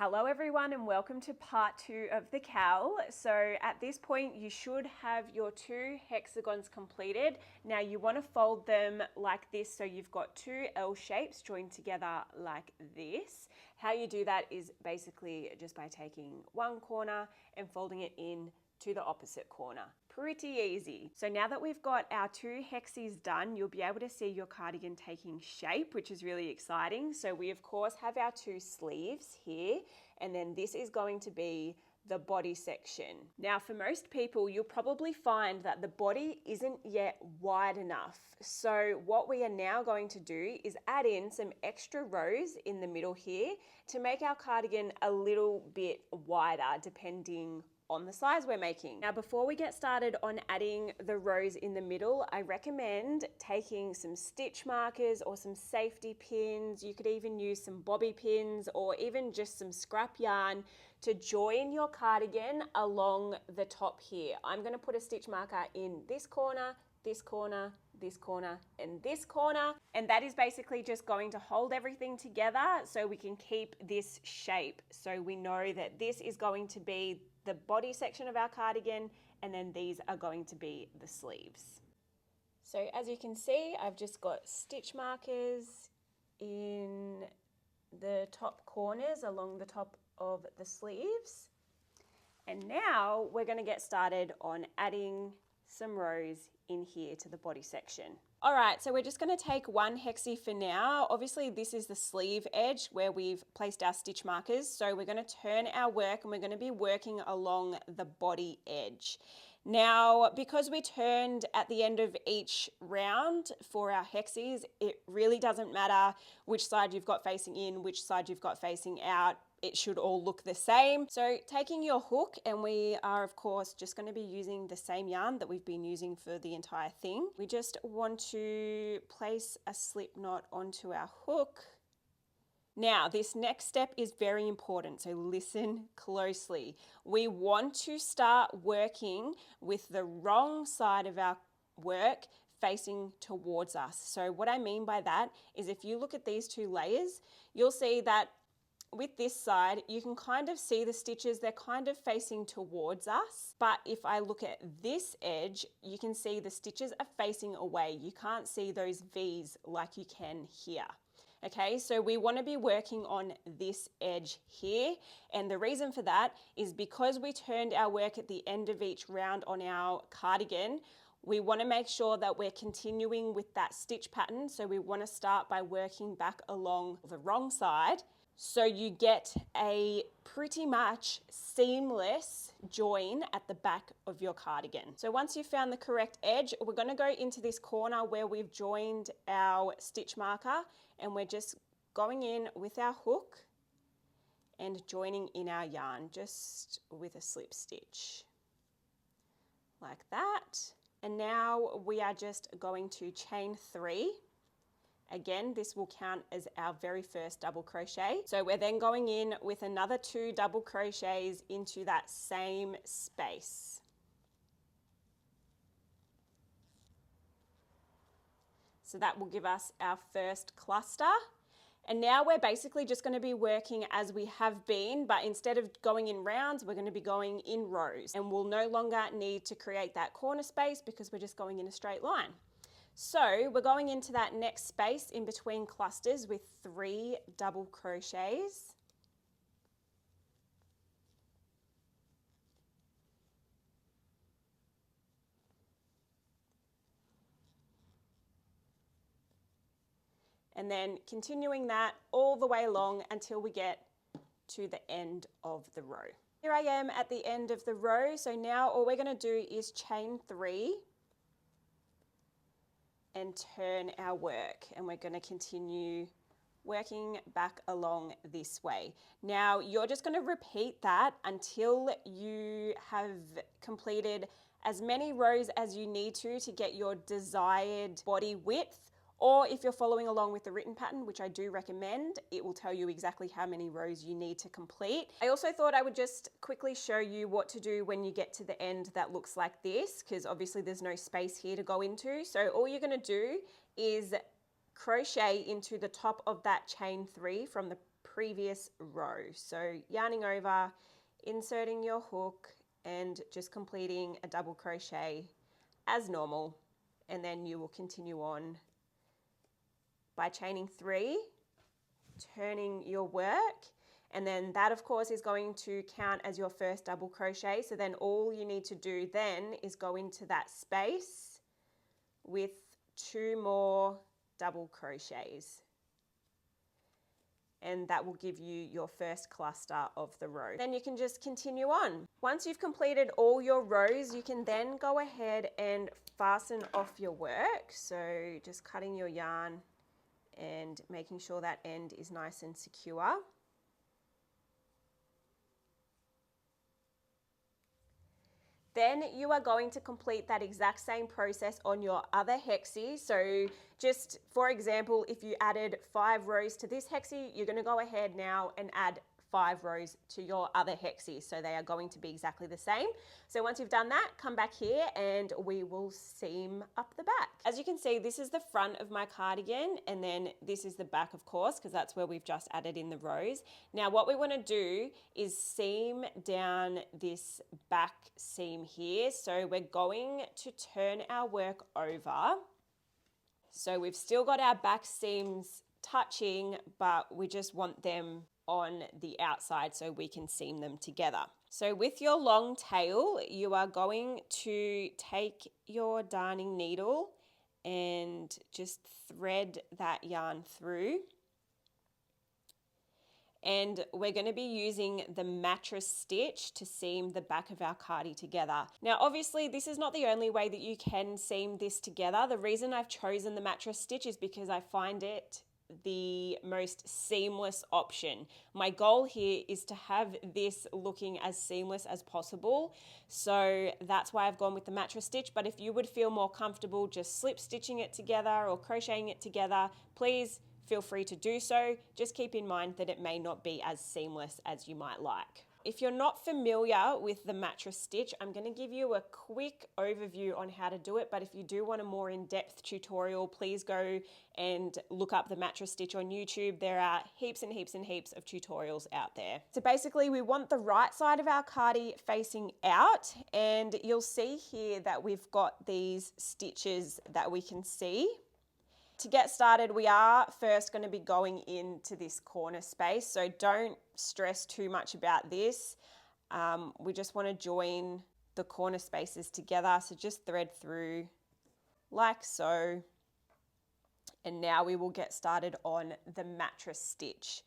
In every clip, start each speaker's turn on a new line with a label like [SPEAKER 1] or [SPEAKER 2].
[SPEAKER 1] Hello everyone and welcome to part 2 of the CAL. So at this point you should have your 2 hexagons completed. Now you want to fold them like this so you've got 2 L shapes joined together like this. How you do that is basically just by taking one corner and folding it in to the opposite corner. Pretty easy. So now that we've got our 2 hexis done, you'll be able to see your cardigan taking shape, which is really exciting. So we of course have our 2 sleeves here, and then this is going to be the body section. Now for most people, you'll probably find that the body isn't yet wide enough. So what we are now going to do is add in some extra rows in the middle here to make our cardigan a little bit wider depending on the size we're making. Now before we get started on adding the rows in the middle, I recommend taking some stitch markers or some safety pins. You could even use some bobby pins or even just some scrap yarn to join your cardigan along the top here. I'm going to put a stitch marker in this corner, this corner, this corner, and this corner. And that is basically just going to hold everything together so we can keep this shape. So we know that this is going to be the body section of our cardigan, and then these are going to be the sleeves. So as you can see, I've just got stitch markers in the top corners along the top of the sleeves. And now we're going to get started on adding some rows in here to the body section. All right, so we're just going to take one hexie for now. Obviously this is the sleeve edge where we've placed our stitch markers. So we're going to turn our work and we're going to be working along the body edge. Now, because we turned at the end of each round for our hexes, it really doesn't matter which side you've got facing in, which side you've got facing out. It should all look the same. So taking your hook, and we are of course just going to be using the same yarn that we've been using for the entire thing. We just want to place a slip knot onto our hook. Now, this next step is very important, so listen closely. We want to start working with the wrong side of our work facing towards us. So what I mean by that is if you look at these 2 layers, you'll see that with this side, you can kind of see the stitches, they're kind of facing towards us. But if I look at this edge, you can see the stitches are facing away. You can't see those V's like you can here. Okay, so we want to be working on this edge here. And the reason for that is because we turned our work at the end of each round on our cardigan, we want to make sure that we're continuing with that stitch pattern. So we want to start by working back along the wrong side, so you get a pretty much seamless join at the back of your cardigan. So once you've found the correct edge, we're going to go into this corner where we've joined our stitch marker, and we're just going in with our hook and joining in our yarn just with a slip stitch like that. And now we are just going to chain 3. Again, this will count as our very first double crochet. So we're then going in with another 2 double crochets into that same space. So that will give us our first cluster. And now we're basically just going to be working as we have been, but instead of going in rounds, we're going to be going in rows. And we'll no longer need to create that corner space because we're just going in a straight line. So we're going into that next space in between clusters with 3 double crochets. And then continuing that all the way along until we get to the end of the row. Here I am at the end of the row. So now all we're going to do is chain 3. And turn our work, and we're going to continue working back along this way. Now you're just going to repeat that until you have completed as many rows as you need to get your desired body width. Or if you're following along with the written pattern, which I do recommend, it will tell you exactly how many rows you need to complete. I also thought I would just quickly show you what to do when you get to the end that looks like this, because obviously there's no space here to go into. So all you're going to do is crochet into the top of that chain 3 from the previous row. So yarning over, inserting your hook and just completing a double crochet as normal, and then you will continue on by chaining 3, turning your work, and then that of course is going to count as your first double crochet. So then all you need to do then is go into that space with 2 more double crochets, and that will give you your first cluster of the row. Then you can just continue on. Once you've completed all your rows, you can then go ahead and fasten off your work. So just cutting your yarn and making sure that end is nice and secure. Then you are going to complete that exact same process on your other hexie. So just for example, if you added 5 rows to this hexie, you're going to go ahead now and add 5 rows to your other hexie. So they are going to be exactly the same. So once you've done that, come back here and we will seam up the back. As you can see, this is the front of my cardigan, and then this is the back, of course, because that's where we've just added in the rows. Now what we want to do is seam down this back seam here. So we're going to turn our work over. So we've still got our back seams touching, but we just want them on the outside so we can seam them together. So with your long tail, you are going to take your darning needle and just thread that yarn through. And we're going to be using the mattress stitch to seam the back of our cardi together. Now obviously this is not the only way that you can seam this together. The reason I've chosen the mattress stitch is because I find it the most seamless option. My goal here is to have this looking as seamless as possible, so that's why I've gone with the mattress stitch. But if you would feel more comfortable just slip stitching it together or crocheting it together, please feel free to do so. Just keep in mind that it may not be as seamless as you might like. If you're not familiar with the mattress stitch, I'm going to give you a quick overview on how to do it, but if you do want a more in-depth tutorial, please go and look up the mattress stitch on YouTube. There are heaps and heaps and heaps of tutorials out there. So basically we want the right side of our cardi facing out, and you'll see here that we've got these stitches that we can see. To get started, we are first going to be going into this corner space, so don't stress too much about this. We just want to join the corner spaces together, so just thread through like so. And now we will get started on the mattress stitch.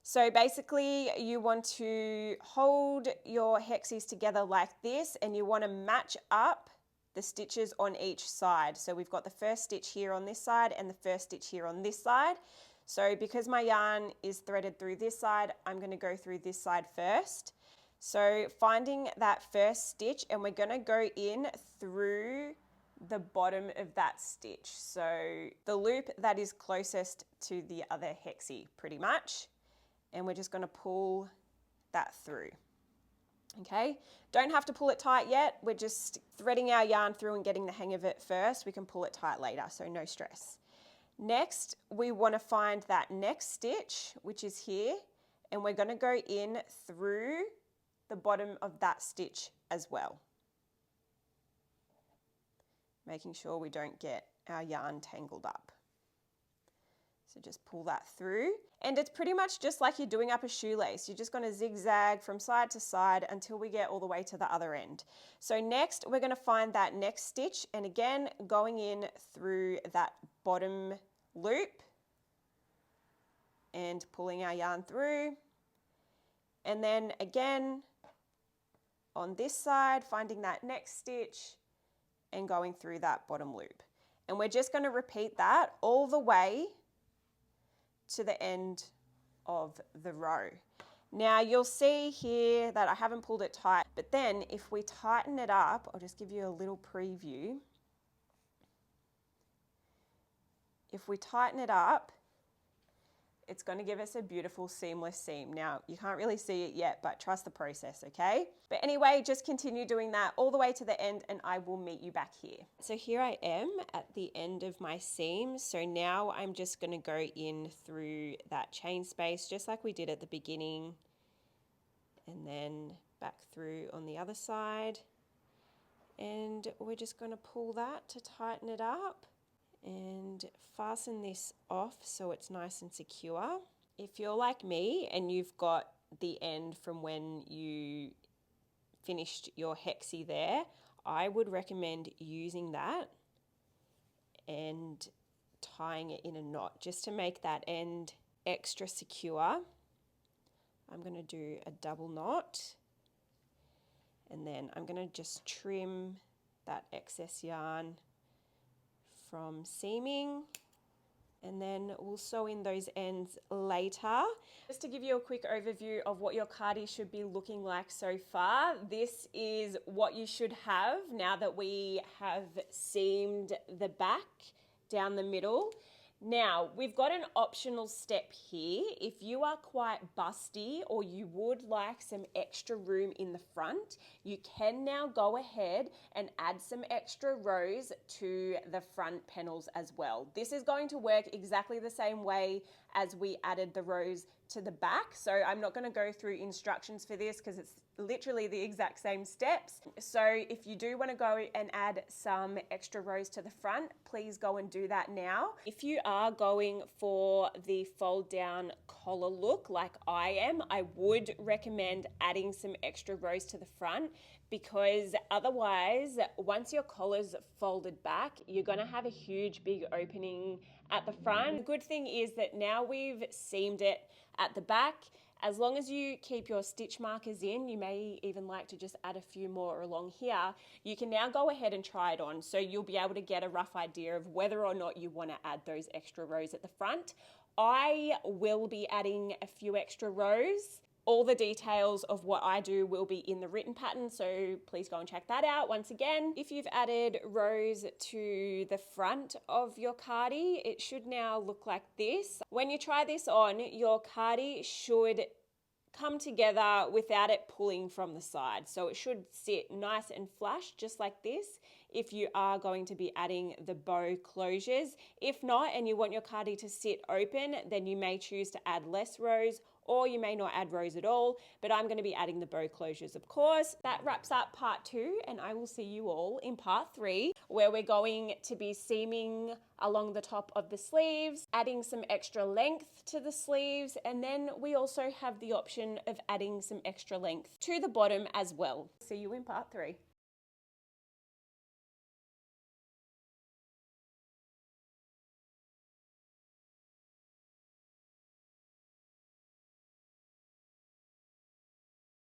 [SPEAKER 1] So basically you want to hold your hexies together like this, and you want to match up the stitches on each side. So we've got the first stitch here on this side and the first stitch here on this side. So because my yarn is threaded through this side, I'm going to go through this side first. So finding that first stitch, and we're going to go in through the bottom of that stitch. So the loop that is closest to the other hexie pretty much. And we're just going to pull that through. Okay, don't have to pull it tight yet. We're just threading our yarn through and getting the hang of it first. We can pull it tight later, so no stress. Next, we want to find that next stitch, which is here, and we're going to go in through the bottom of that stitch as well, making sure we don't get our yarn tangled up. So just pull that through, and it's pretty much just like you're doing up a shoelace. You're just going to zigzag from side to side until we get all the way to the other end. So next we're going to find that next stitch, and again going in through that bottom loop and pulling our yarn through, and then again on this side finding that next stitch and going through that bottom loop. And we're just going to repeat that all the way to the end of the row. Now you'll see here that I haven't pulled it tight, but then if we tighten it up, I'll just give you a little preview. If we tighten it up, it's going to give us a beautiful seamless seam. Now, you can't really see it yet, but trust the process, okay? But anyway, just continue doing that all the way to the end and I will meet you back here. So here I am at the end of my seam. So now I'm just going to go in through that chain space, just like we did at the beginning, and then back through on the other side. And we're just going to pull that to tighten it up and fasten this off so it's nice and secure. If you're like me and you've got the end from when you finished your hexie there, I would recommend using that and tying it in a knot just to make that end extra secure. I'm going to do a double knot, and then I'm going to just trim that excess yarn from seaming, and then we'll sew in those ends later. Just to give you a quick overview of what your cardi should be looking like so far, this is what you should have now that we have seamed the back down the middle. Now, we've got an optional step here. If you are quite busty or you would like some extra room in the front, you can now go ahead and add some extra rows to the front panels as well. This is going to work exactly the same way as we added the rows to the back. So I'm not going to go through instructions for this because it's literally the exact same steps. So if you do want to go and add some extra rows to the front, please go and do that now. If you are going for the fold down collar look like I am, I would recommend adding some extra rows to the front, because otherwise, once your collar's folded back, you're going to have a huge big opening at the front. The good thing is that now we've seamed it at the back. As long as you keep your stitch markers in, you may even like to just add a few more along here, you can now go ahead and try it on. So you'll be able to get a rough idea of whether or not you want to add those extra rows at the front. I will be adding a few extra rows. All the details of what I do will be in the written pattern, so please go and check that out. Once again, if you've added rows to the front of your cardi, it should now look like this. When you try this on, your cardi should come together without it pulling from the side. So it should sit nice and flush, just like this, if you are going to be adding the bow closures. If not, and you want your cardi to sit open, then you may choose to add less rows, or you may not add rows at all, but I'm going to be adding the bow closures, of course. That wraps up part 2, and I will see you all in part 3, where we're going to be seaming along the top of the sleeves, adding some extra length to the sleeves, and then we also have the option of adding some extra length to the bottom as well. See you in part 3.